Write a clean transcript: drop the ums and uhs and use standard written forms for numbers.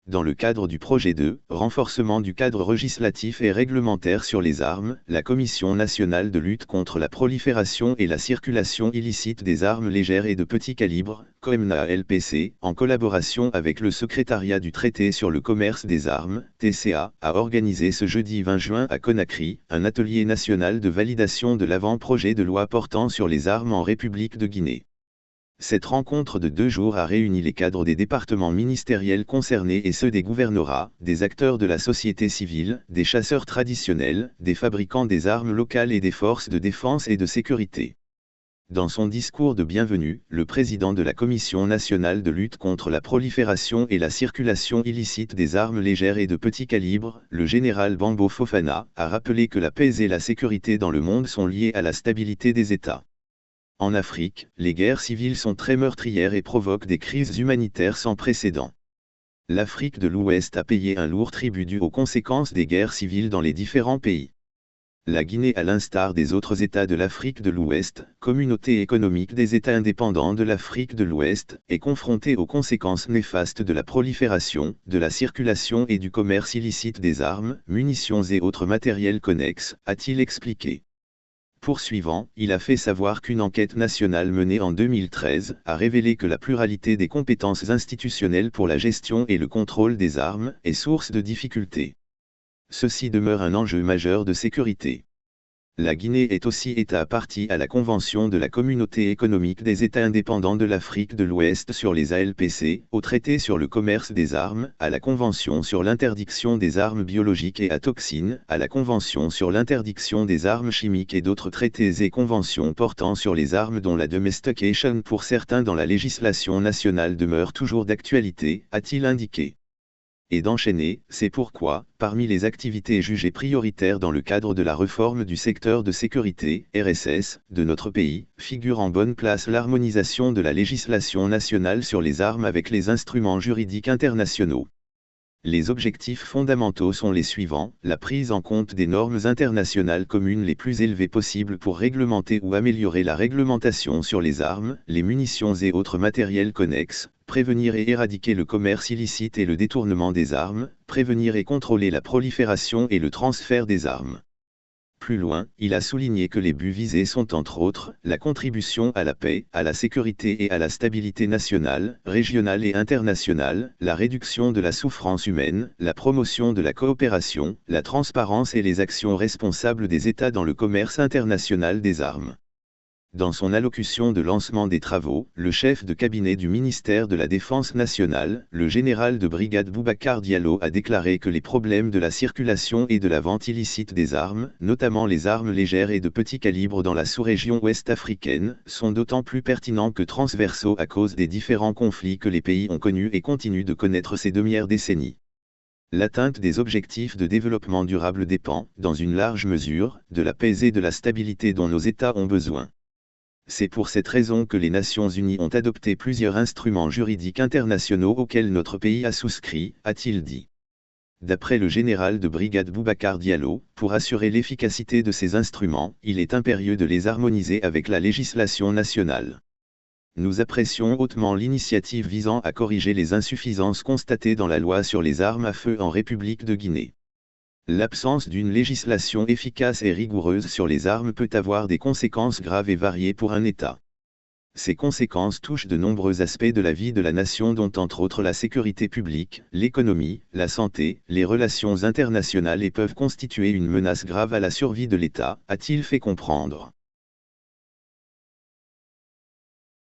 Dans le cadre du projet de renforcement du cadre législatif et réglementaire sur les armes, la Commission nationale de lutte contre la prolifération et la circulation illicite des armes légères et de petit calibre, COEMNA-LPC, en collaboration avec le Secrétariat du Traité sur le commerce des armes, TCA, a organisé ce jeudi 20 juin à Conakry, un atelier national de validation de l'avant-projet de loi portant sur les armes en République de Guinée. Cette rencontre de 2 jours a réuni les cadres des départements ministériels concernés et ceux des gouvernorats, des acteurs de la société civile, des chasseurs traditionnels, des fabricants des armes locales et des forces de défense et de sécurité. Dans son discours de bienvenue, le président de la Commission nationale de lutte contre la prolifération et la circulation illicite des armes légères et de petit calibre, le général Bambo Fofana, a rappelé que la paix et la sécurité dans le monde sont liées à la stabilité des États. En Afrique, les guerres civiles sont très meurtrières et provoquent des crises humanitaires sans précédent. L'Afrique de l'Ouest a payé un lourd tribut dû aux conséquences des guerres civiles dans les différents pays. La Guinée, à l'instar des autres États de l'Afrique de l'Ouest, communauté économique des États indépendants de l'Afrique de l'Ouest, est confrontée aux conséquences néfastes de la prolifération, de la circulation et du commerce illicite des armes, munitions et autres matériels connexes, a-t-il expliqué. Poursuivant, il a fait savoir qu'une enquête nationale menée en 2013 a révélé que la pluralité des compétences institutionnelles pour la gestion et le contrôle des armes est source de difficultés. Ceci demeure un enjeu majeur de sécurité. La Guinée est aussi État partie à la Convention de la Communauté économique des États indépendants de l'Afrique de l'Ouest sur les ALPC, au traité sur le commerce des armes, à la Convention sur l'interdiction des armes biologiques et à toxines, à la Convention sur l'interdiction des armes chimiques et d'autres traités et conventions portant sur les armes dont la domestication pour certains dans la législation nationale demeure toujours d'actualité, a-t-il indiqué. Et d'enchaîner, c'est pourquoi, parmi les activités jugées prioritaires dans le cadre de la réforme du secteur de sécurité, RSS, de notre pays, figure en bonne place l'harmonisation de la législation nationale sur les armes avec les instruments juridiques internationaux. Les objectifs fondamentaux sont les suivants: la prise en compte des normes internationales communes les plus élevées possibles pour réglementer ou améliorer la réglementation sur les armes, les munitions et autres matériels connexes, prévenir et éradiquer le commerce illicite et le détournement des armes, prévenir et contrôler la prolifération et le transfert des armes. Plus loin, il a souligné que les buts visés sont entre autres, la contribution à la paix, à la sécurité et à la stabilité nationale, régionale et internationale, la réduction de la souffrance humaine, la promotion de la coopération, la transparence et les actions responsables des États dans le commerce international des armes. Dans son allocution de lancement des travaux, le chef de cabinet du ministère de la Défense nationale, le général de brigade Boubacar Diallo a déclaré que les problèmes de la circulation et de la vente illicite des armes, notamment les armes légères et de petit calibre dans la sous-région ouest africaine, sont d'autant plus pertinents que transversaux à cause des différents conflits que les pays ont connus et continuent de connaître ces dernières décennies. L'atteinte des objectifs de développement durable dépend, dans une large mesure, de la paix et de la stabilité dont nos États ont besoin. C'est pour cette raison que les Nations Unies ont adopté plusieurs instruments juridiques internationaux auxquels notre pays a souscrit, a-t-il dit. D'après le général de brigade Boubacar Diallo, pour assurer l'efficacité de ces instruments, il est impérieux de les harmoniser avec la législation nationale. Nous apprécions hautement l'initiative visant à corriger les insuffisances constatées dans la loi sur les armes à feu en République de Guinée. L'absence d'une législation efficace et rigoureuse sur les armes peut avoir des conséquences graves et variées pour un État. Ces conséquences touchent de nombreux aspects de la vie de la nation dont entre autres la sécurité publique, l'économie, la santé, les relations internationales et peuvent constituer une menace grave à la survie de l'État, a-t-il fait comprendre.